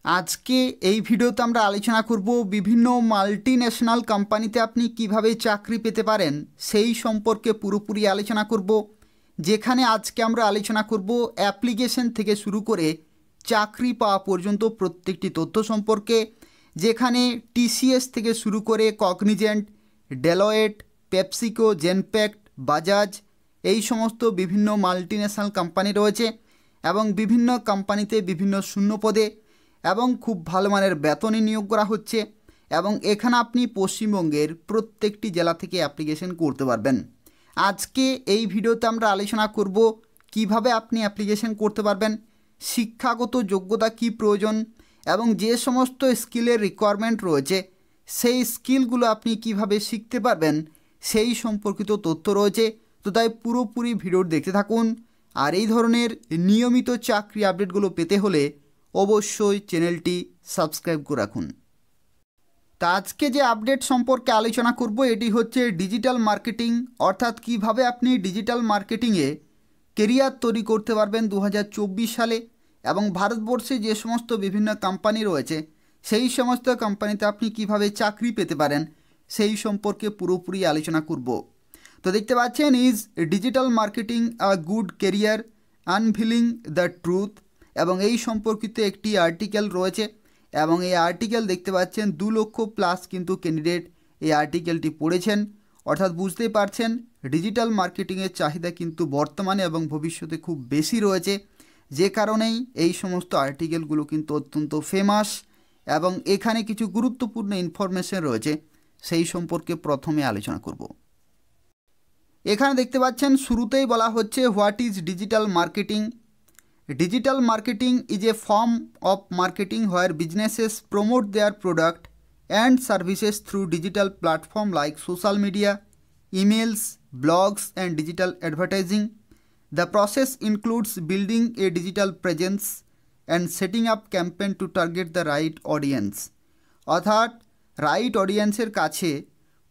আজকে এই ভিডিওতে আমরা আলোচনা করব বিভিন্ন মাল্টিন্যাশনাল কোম্পানিতে আপনি কিভাবে চাকরি পেতে পারেন সেই সম্পর্কে পুরোপুরি আলোচনা করব। যেখানে আজকে আমরা আলোচনা করব অ্যাপ্লিকেশন থেকে শুরু করে চাকরি পাওয়া পর্যন্ত প্রত্যেকটি তথ্য সম্পর্কে, যেখানে টিসিএস থেকে শুরু করে Cognizant, Deloitte, PepsiCo, Genpact, Bajaj এই সমস্ত বিভিন্ন মাল্টিন্যাশনাল কোম্পানি রয়েছে এবং বিভিন্ন কোম্পানিতে বিভিন্ন শূন্য পদে এবং খুব ভালো মানের বেতনে নিয়োগ করা হচ্ছে এবং এখানে আপনি পশ্চিমবঙ্গের প্রত্যেকটি জেলা থেকে অ্যাপ্লিকেশন করতে পারবেন। আজকে এই ভিডিওতে আমরা আলোচনা করব কিভাবে আপনি অ্যাপ্লিকেশন করতে পারবেন, শিক্ষাগত যোগ্যতা কি প্রয়োজন এবং যে সমস্ত স্কিলের রিকোয়ারমেন্ট রয়েছে সেই স্কিলগুলো আপনি কিভাবে শিখতে পারবেন সেই সম্পর্কিত তথ্য রয়েছে। তো তাই পুরোপুরি ভিডিও দেখতে থাকুন। আর এই ধরনের নিয়মিত চাকরি আপডেটগুলো পেতে হলে অবশ্যই চ্যানেলটি সাবস্ক্রাইব করে রাখুন। তা আজকে যে আপডেট সম্পর্কে আলোচনা করব এটি হচ্ছে ডিজিটাল মার্কেটিং, অর্থাৎ কিভাবে আপনি ডিজিটাল মার্কেটিংয়ে কেরিয়ার তৈরি করতে পারবেন 2024 সালে এবং ভারতবর্ষে যে সমস্ত বিভিন্ন কোম্পানি রয়েছে সেই সমস্ত কোম্পানিতে আপনি কিভাবে চাকরি পেতে পারেন সেই সম্পর্কে পুরোপুরি আলোচনা করব। তো দেখতে পাচ্ছেন, is digital marketing a good career, unveiling the truth, এবং এই সম্পর্কিত একটি আর্টিকেল রয়েছে এবং এই আর্টিকেল দেখতে পাচ্ছেন 2 লক্ষ প্লাস কিন্তু ক্যান্ডিডেট এই আর্টিকেলটি পড়েছেন। অর্থাৎ বুঝতেই পারছেন ডিজিটাল মার্কেটিংয়ের চাহিদা কিন্তু বর্তমানে এবং ভবিষ্যতে খুব বেশি রয়েছে, যে কারণেই এই সমস্ত আর্টিকেলগুলো কিন্তু অত্যন্ত ফেমাস এবং এখানে কিছু গুরুত্বপূর্ণ ইনফরমেশন রয়েছে সেই সম্পর্কে প্রথমে আলোচনা করব। এখানে দেখতে পাচ্ছেন শুরুতেই বলা হচ্ছে what is digital marketing. Digital marketing is a form of marketing where businesses promote their product and services through digital platforms like social media, emails, blogs, and digital advertising. The process includes building a digital presence and setting up campaign to target the right audience. অর্থাৎ right অডিয়েন্সের কাছে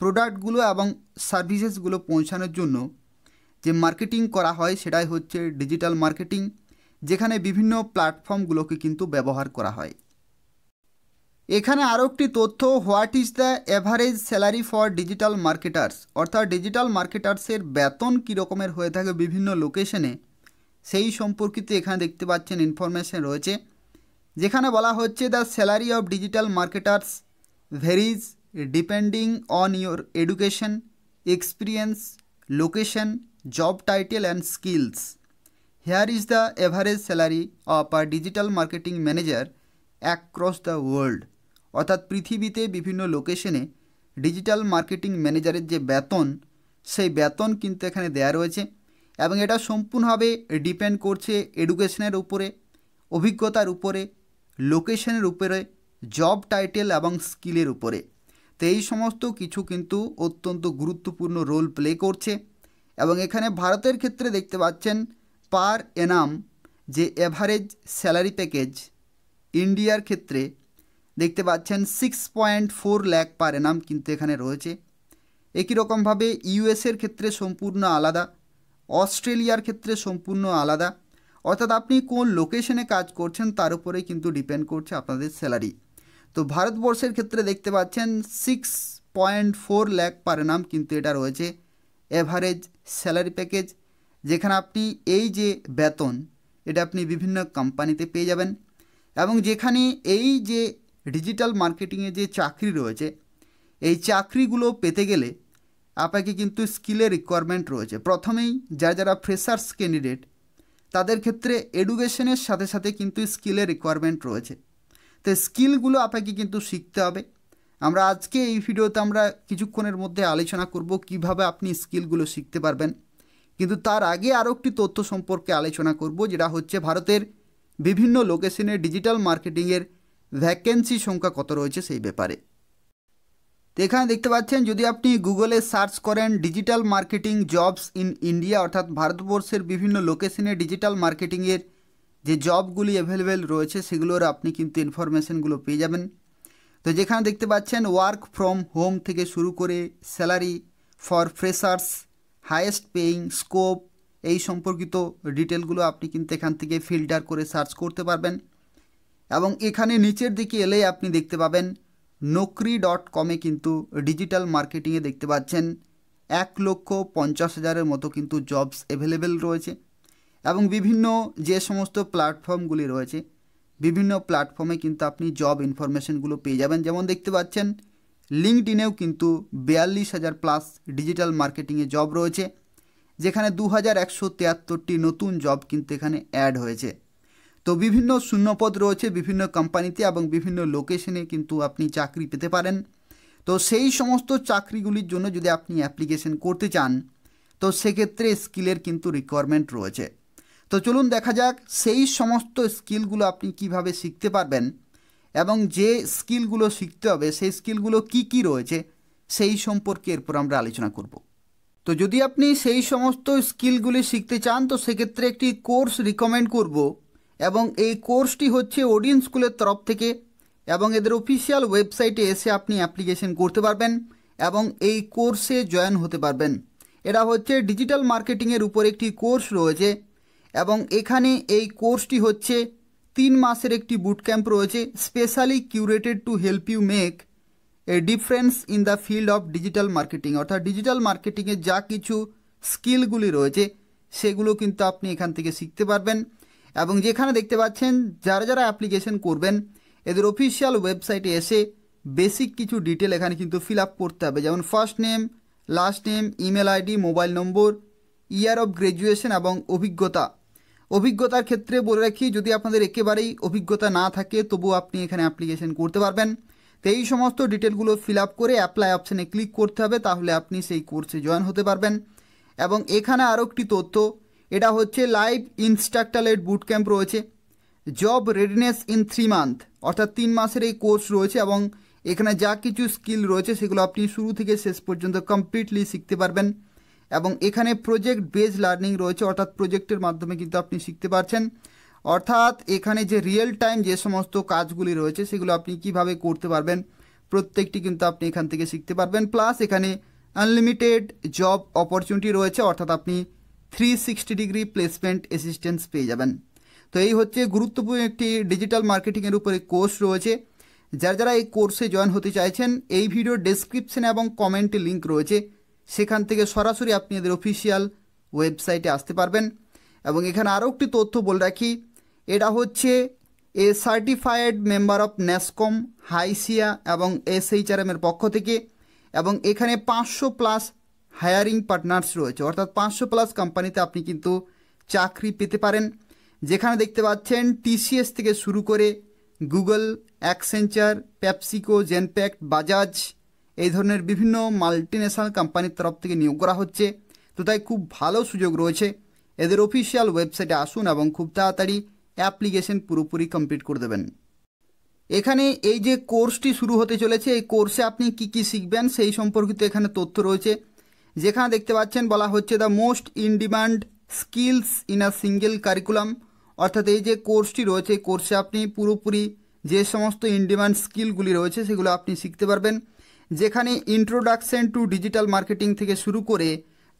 প্রোডাক্টগুলো এবং সার্ভিসেসগুলো পৌঁছানোর জন্য যে marketing করা হয় সেটাই হচ্ছে ডিজিটাল মার্কেটিং, যেখানে বিভিন্ন প্ল্যাটফর্মগুলোকে কিন্তু ব্যবহার করা হয়। এখানে আরও একটি তথ্য, what is the average salary for digital marketers, অর্থাৎ ডিজিটাল মার্কেটার্সের বেতন কী রকমের হয়ে থাকে বিভিন্ন লোকেশনে সেই সম্পর্কিত এখানে দেখতে পাচ্ছেন ইনফরমেশন রয়েছে, যেখানে বলা হচ্ছে the salary of digital marketers varies depending on your education, experience, location, job title and skills. Here is the average salary of a digital marketing manager across the world. অর্থাৎ পৃথিবীতে বিভিন্ন লোকেশনে ডিজিটাল মার্কেটিং ম্যানেজারের যে বেতন সেই বেতন কিন্তু এখানে দেয়া রয়েছে এবং এটা সম্পূর্ণভাবে ডিপেন্ড করছে এডুকেশনের উপরে, অভিজ্ঞতার উপরে, লোকেশনের উপরে, জব টাইটেল এবং স্কিলের উপরে। তো এই সমস্ত কিছু কিন্তু অত্যন্ত গুরুত্বপূর্ণ রোল প্লে করছে এবং এখানে ভারতের ক্ষেত্রে দেখতে পাচ্ছেন পার এনাম যে অ্যাভারেজ স্যালারি প্যাকেজ ইন্ডিয়ার ক্ষেত্রে দেখতে পাচ্ছেন 6.4 লাখ পার এনাম কিন্তু এখানে রয়েছে। একই রকমভাবে ইউএসের ক্ষেত্রে সম্পূর্ণ আলাদা, অস্ট্রেলিয়ার ক্ষেত্রে সম্পূর্ণ আলাদা, অর্থাৎ আপনি কোন লোকেশনে কাজ করছেন তার উপরেই কিন্তু ডিপেন্ড করছে আপনাদের স্যালারি। তো ভারতবর্ষের ক্ষেত্রে দেখতে পাচ্ছেন 6.4 লাখ পার এনাম কিন্তু এটা রয়েছে অ্যাভারেজ স্যালারি প্যাকেজ, যেখানে আপনি এই যে বেতন এটা আপনি বিভিন্ন কোম্পানিতে পেয়ে যাবেন এবং যেখানে এই যে ডিজিটাল মার্কেটিংয়ে যে চাকরি রয়েছে এই চাকরিগুলো পেতে গেলে আপনাকে কিন্তু স্কিলের রিকোয়ারমেন্ট রয়েছে। প্রথমেই যারা ফ্রেশার্স ক্যান্ডিডেট তাদের ক্ষেত্রে এডুকেশনের সাথে সাথে কিন্তু স্কিলের রিকোয়ারমেন্ট রয়েছে। তো স্কিলগুলো আপনাকে কিন্তু শিখতে হবে। আমরা আজকে এই ভিডিওতে আমরা কিছুক্ষণের মধ্যে আলোচনা করব কিভাবে আপনি স্কিলগুলো শিখতে পারবেন, কিন্তু তার আগে আরও একটি তথ্য সম্পর্কে আলোচনা করব, যেটা হচ্ছে ভারতের বিভিন্ন লোকেশনে ডিজিটাল মার্কেটিংয়ের ভ্যাকেন্সি সংখ্যা কত রয়েছে সেই ব্যাপারে। তো এখানে দেখতে পাচ্ছেন যদি আপনি গুগলে সার্চ করেন digital marketing jobs in India, অর্থাৎ ভারতবর্ষের বিভিন্ন লোকেশনে ডিজিটাল মার্কেটিংয়ের যে জবগুলি অ্যাভেলেবেল রয়েছে সেগুলোর আপনি কিন্তু ইনফরমেশনগুলো পেয়ে যাবেন। তো যেখানে দেখতে পাচ্ছেন ওয়ার্ক ফ্রম হোম থেকে শুরু করে salary for freshers, highest paying, scope এই সম্পর্কিত ডিটেলগুলো আপনি কিন্তু এখান থেকে ফিল্টার করে সার্চ করতে পারবেন এবং এখানে নিচের দিকে এলে আপনি দেখতে পাবেন Naukri.com-এ কিন্তু ডিজিটাল মার্কেটিংয়ে দেখতে পাচ্ছেন 1,50,000-এর মতো কিন্তু জবস অ্যাভেলেবেল রয়েছে। এবং বিভিন্ন যে সমস্ত প্ল্যাটফর্মগুলি রয়েছে বিভিন্ন প্ল্যাটফর্মে কিন্তু আপনি জব ইনফরমেশনগুলো পেয়ে যাবেন। যেমন দেখতে পাচ্ছেন লিঙ্কডইনেও কিন্তু 42,000 প্লাস ডিজিটাল মার্কেটিংয়ে জব রয়েছে, যেখানে 2,173টি নতুন জব কিন্তু এখানে অ্যাড হয়েছে। তো বিভিন্ন শূন্যপদ রয়েছে বিভিন্ন কোম্পানিতে এবং বিভিন্ন লোকেশনে কিন্তু আপনি চাকরি পেতে পারেন। তো সেই সমস্ত চাকরিগুলির জন্য যদি আপনি অ্যাপ্লিকেশন করতে চান তো সেক্ষেত্রে স্কিলের কিন্তু রিকোয়ারমেন্ট রয়েছে। তো চলুন দেখা যাক সেই সমস্ত স্কিলগুলো আপনি কিভাবে শিখতে পারবেন এবং যে স্কিলগুলো শিখতে হবে সেই স্কিলগুলো কি কি রয়েছে সেই সম্পর্কে এরপর আমরা আলোচনা করব। তো যদি আপনি সেই সমস্ত স্কিলগুলি শিখতে চান তো সেক্ষেত্রে একটি কোর্স রিকমেন্ড করব, এবং এই কোর্সটি হচ্ছে ওডিন স্কুলের তরফ থেকে, এবং এদের অফিসিয়াল ওয়েবসাইটে এসে আপনি অ্যাপ্লিকেশন করতে পারবেন এবং এই কোর্সে জয়েন হতে পারবেন। এটা হচ্ছে ডিজিটাল মার্কেটিংয়ের উপর একটি কোর্স রয়েছে, এবং এখানে এই কোর্সটি হচ্ছে 3 মাসের একটি বুট ক্যাম্প রয়েছে, specially curated to help you make a difference in the field of digital marketing. অর্থাৎ ডিজিটাল মার্কেটিংয়ের যা কিছু স্কিলগুলি রয়েছে সেগুলো কিন্তু আপনি এখান থেকে শিখতে পারবেন। এবং যেখানে দেখতে পাচ্ছেন যারা যারা অ্যাপ্লিকেশন করবেন এদের অফিসিয়াল ওয়েবসাইটে এসে বেসিক কিছু ডিটেল এখানে কিন্তু ফিল আপ করতে হবে, যেমন first name, last name, email ID, mobile number, year of graduation এবং অভিজ্ঞতার ক্ষেত্রে বলে রাখি যদি আপনাদের একেবারেই অভিজ্ঞতা না থাকে তবুও আপনি এখানে অ্যাপ্লিকেশন করতে পারবেন। তো এই সমস্ত ডিটেলগুলো ফিল আপ করে অ্যাপ্লাই অপশানে ক্লিক করতে হবে, তাহলে আপনি সেই কোর্সে জয়েন হতে পারবেন। এবং এখানে আরও একটি তথ্য, এটা হচ্ছে লাইভ ইনস্ট্রাক্টর-লেড বুট ক্যাম্প রয়েছে, জব রেডিনেস ইন 3 মান্থ, অর্থাৎ 3 মাসের এই কোর্স রয়েছে, এবং এখানে যা কিছু স্কিল রয়েছে সেগুলো আপনি শুরু থেকে শেষ পর্যন্ত কমপ্লিটলি শিখতে পারবেন। এবং এখানে প্রজেক্ট বেস লার্নিং রয়েছে, অর্থাৎ প্রজেক্টের মাধ্যমে কিন্তু আপনি শিখতে পারছেন। অর্থাৎ এখানে যে রিয়েল টাইম যে সমস্ত কাজগুলি রয়েছে সেগুলো আপনি কিভাবে করতে পারবেন প্রত্যেকটি কিন্তু আপনি এখান থেকে শিখতে পারবেন। প্লাস এখানে আনলিমিটেড জব অপরচুনিটি রয়েছে, অর্থাৎ আপনি 360 ডিগ্রি প্লেসমেন্ট অ্যাসিস্ট্যান্স পেয়ে যাবেন। তো এই হচ্ছে গুরুত্বপূর্ণ একটি ডিজিটাল মার্কেটিংয়ের উপরে কোর্স রয়েছে। যারা যারা এই কোর্সে জয়েন হতে চাইছেন এই ভিডিওর ডেসক্রিপশনে এবং কমেন্টে লিঙ্ক রয়েছে, সেখান থেকে সরাসরি আপনি এদের অফিসিয়াল ওয়েবসাইটে আসতে পারবেন। এবং এখানে আরও একটি তথ্য বলে রাখি, এটা হচ্ছে a certified member of NASSCOM, HYSEA এবং SHRM-এর পক্ষ থেকে, এবং এখানে 500 প্লাস হায়ারিং পার্টনার্স রয়েছে, অর্থাৎ 500 প্লাস কোম্পানিতে আপনি কিন্তু চাকরি পেতে পারেন। যেখানে দেখতে পাচ্ছেন TCS থেকে শুরু করে Google, Accenture, PepsiCo, Genpact, Bajaj এই ধরনের বিভিন্ন মাল্টিন্যাশনাল কোম্পানির তরফ থেকে নিয়োগ করা হচ্ছে। তো তাই খুব ভালো সুযোগ রয়েছে, এদের অফিসিয়াল ওয়েবসাইটে আসুন এবং খুব তাড়াতাড়ি অ্যাপ্লিকেশন পুরোপুরি কমপ্লিট করে দেবেন। এখানে এই যে কোর্সটি শুরু হতে চলেছে এই কোর্সে আপনি কি কি শিখবেন সেই সম্পর্কিত এখানে তথ্য রয়েছে। যেখানে দেখতে পাচ্ছেন বলা হচ্ছে the most in demand skills in a single curriculum, অর্থাৎ এই যে কোর্সটি রয়েছে এই কোর্সে আপনি পুরোপুরি যে সমস্ত ইন ডিমান্ড স্কিলগুলি রয়েছে সেগুলো আপনি শিখতে পারবেন। যেখানে ইন্ট্রোডাকশন টু ডিজিটাল মার্কেটিং থেকে শুরু করে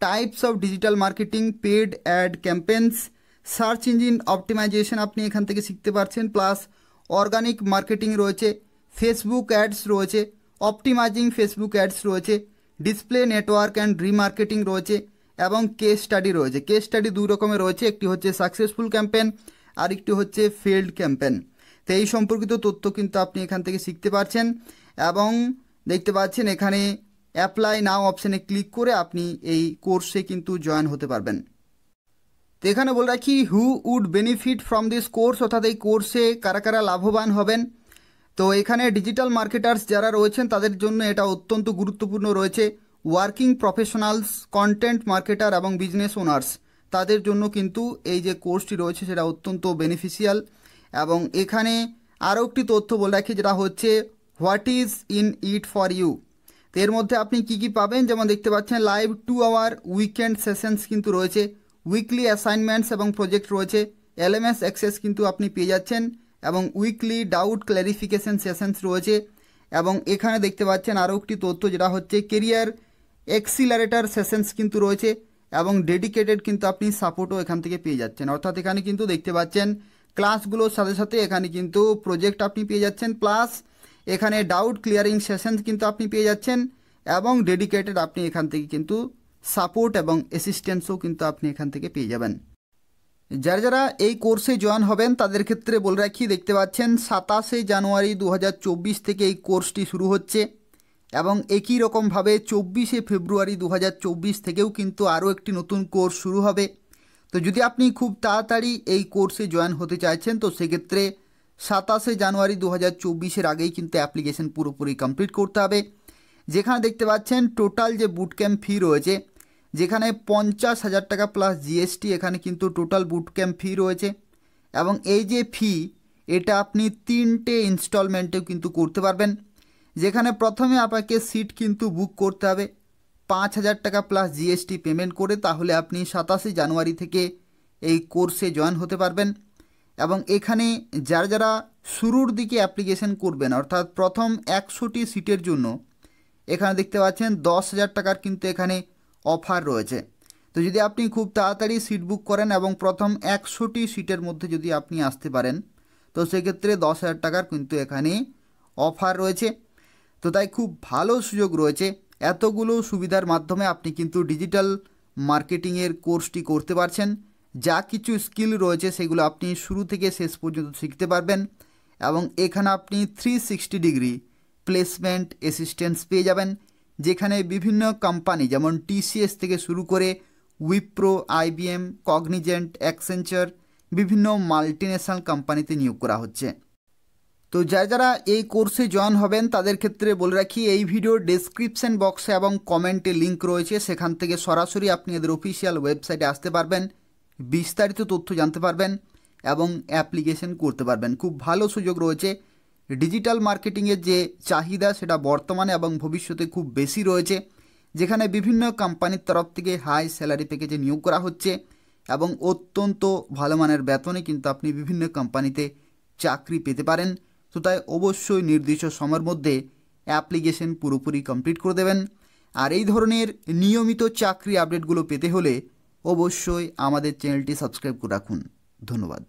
types of digital marketing, paid ad campaigns, search engine optimization আপনি এখান থেকে শিখতে পারছেন। প্লাস অর্গানিক মার্কেটিং রয়েছে, ফেসবুক অ্যাডস রয়েছে, অপটিমাইজিং ফেসবুক অ্যাডস রয়েছে, ডিসপ্লে নেটওয়ার্ক অ্যান্ড রিমার্কেটিং রয়েছে, এবং কেস স্টাডি রয়েছে। কেস স্টাডি 2 রকমের রয়েছে, একটি হচ্ছে সাকসেসফুল ক্যাম্পেন আর একটি হচ্ছে ফেল্ড ক্যাম্পেন। তো এই সম্পর্কিত তথ্য কিন্তু আপনি এখান থেকে শিখতে পারছেন। এবং দেখতে পাচ্ছেন এখানে অ্যাপ্লাই নাও অপশানে ক্লিক করে আপনি এই কোর্সে কিন্তু জয়েন হতে পারবেন। তো এখানে বলে রাখি who would benefit from this course, অর্থাৎ এই কোর্সে কারা কারা লাভবান হবেন। তো এখানে ডিজিটাল মার্কেটার্স যারা রয়েছেন তাদের জন্য এটা অত্যন্ত গুরুত্বপূর্ণ রয়েছে। ওয়ার্কিং প্রফেশনালস, কন্টেন্ট মার্কেটার এবং বিজনেস ওনার্স তাদের জন্য কিন্তু এই যে কোর্সটি রয়েছে সেটা অত্যন্ত বেনিফিশিয়াল। এবং এখানে আরও একটি তথ্য বলে রাখি যেটা হচ্ছে what is in it for you. তো এর মধ্যে আপনি কি কি পাবেন, যেমন দেখতে পাচ্ছেন লাইভ 2 আওয়ার উইকেন্ড সেশনস কিন্তু রয়েছে, উইকলি অ্যাসাইনমেন্টস এবং প্রজেক্ট রয়েছে, LMS অ্যাক্সেস কিন্তু আপনি পেয়ে যাচ্ছেন, এবং উইকলি ডাউট ক্ল্যারিফিকেশন সেশনস রয়েছে। এবং এখানে দেখতে পাচ্ছেন আরও একটি তথ্য যেটা হচ্ছে কেরিয়ার এক্সিলারেটার সেশনস কিন্তু রয়েছে, এবং ডেডিকেটেড কিন্তু আপনি সাপোর্টও এখান থেকে পেয়ে যাচ্ছেন। অর্থাৎ এখানে কিন্তু দেখতে পাচ্ছেন ক্লাসগুলোর সাথে সাথে এখানে কিন্তু প্রজেক্ট আপনি পেয়ে যাচ্ছেন, প্লাস এখানে ডাউট ক্লিয়ারিং সেশন কিন্তু আপনি পেয়ে যাচ্ছেন, এবং ডেডিকেটেড আপনি এখান থেকে কিন্তু সাপোর্ট এবং অ্যাসিস্ট্যান্সও কিন্তু আপনি এখান থেকে পেয়ে যাবেন। যারা যারা এই কোর্সে জয়েন হবেন তাদের ক্ষেত্রে বলে রাখি, দেখতে পাচ্ছেন 27শে জানুয়ারি 2024 থেকে এই কোর্সটি শুরু হচ্ছে, এবং একই রকমভাবে 24শে ফেব্রুয়ারি 2024 থেকেও কিন্তু আরও একটি নতুন কোর্স শুরু হবে। তো যদি আপনি খুব তাড়াতাড়ি এই কোর্সে জয়েন হতে চাইছেন তো সেক্ষেত্রে 27শে জানুয়ারি 2024-এর আগেই কিন্তু অ্যাপ্লিকেশন পুরোপুরি কমপ্লিট করতে হবে। যেখানে দেখতে পাচ্ছেন টোটাল যে বুট ক্যাম্প ফি রয়েছে, যেখানে 50,000 টাকা প্লাস জিএসটি এখানে কিন্তু টোটাল বুট ক্যাম্প ফি রয়েছে, এবং এই যে ফি এটা আপনি 3টে ইনস্টলমেন্টেও কিন্তু করতে পারবেন। যেখানে প্রথমে আপনাকে সিট কিন্তু বুক করতে হবে 5,000 টাকা প্লাস জিএসটি পেমেন্ট করে, তাহলে আপনি 27শে জানুয়ারি থেকে এই কোর্সে জয়েন হতে পারবেন। এবং এখানে যারা যারা শুরুর দিকে অ্যাপ্লিকেশন করবেন, অর্থাৎ প্রথম 100টি সিটের জন্য এখানে দেখতে পাচ্ছেন 10,000 টাকার কিন্তু এখানে অফার রয়েছে। তো যদি আপনি খুব তাড়াতাড়ি সিট বুক করেন এবং প্রথম 100টি সিটের মধ্যে যদি আপনি আসতে পারেন তো সেক্ষেত্রে 10,000 টাকার কিন্তু এখানে অফার রয়েছে। তো তাই খুব ভালো সুযোগ রয়েছে, এতগুলো সুবিধার মাধ্যমে আপনি কিন্তু ডিজিটাল মার্কেটিংয়ের কোর্সটি করতে পারছেন। যা কিছু স্কিল রয়েছে সেগুলো আপনি শুরু থেকে শেষ পর্যন্ত শিখতে পারবেন, এবং এখানে আপনি 360 ডিগ্রি প্লেসমেন্ট অ্যাসিস্ট্যান্স পেয়ে যাবেন, যেখানে বিভিন্ন কোম্পানি যেমন টিসিএস থেকে শুরু করে উইপ্রো, আইবিএম, কগনিজেন্ট, অ্যাকসেঞ্চার, বিভিন্ন মাল্টিন্যাশনাল কোম্পানিতে নিয়োগ করা হচ্ছে। তো যারা যারা এই কোর্সে জয়েন হবেন তাদের ক্ষেত্রে বলে রাখি, এই ভিডিওর ডেসক্রিপশন বক্সে এবং কমেন্টে লিঙ্ক রয়েছে, সেখান থেকে সরাসরি আপনি এদের অফিসিয়াল ওয়েবসাইটে আসতে পারবেন, বিস্তারিত তথ্য জানতে পারবেন এবং অ্যাপ্লিকেশন করতে পারবেন। খুব ভালো সুযোগ রয়েছে। ডিজিটাল মার্কেটিংয়ের যে চাহিদা সেটা বর্তমানে এবং ভবিষ্যতে খুব বেশি রয়েছে, যেখানে বিভিন্ন কোম্পানির তরফ থেকে হাই স্যালারি প্যাকেজে নিয়োগ করা হচ্ছে, এবং অত্যন্ত ভালো মানের বেতনে কিন্তু আপনি বিভিন্ন কোম্পানিতে চাকরি পেতে পারেন। তো তাই অবশ্যই নির্দিষ্ট সময়ের মধ্যে অ্যাপ্লিকেশন পুরোপুরি কমপ্লিট করে দেবেন। আর এই ধরনের নিয়মিত চাকরি আপডেটগুলো পেতে হলে অবশ্যই আমাদের চ্যানেলটি সাবস্ক্রাইব করে রাখুন। ধন্যবাদ।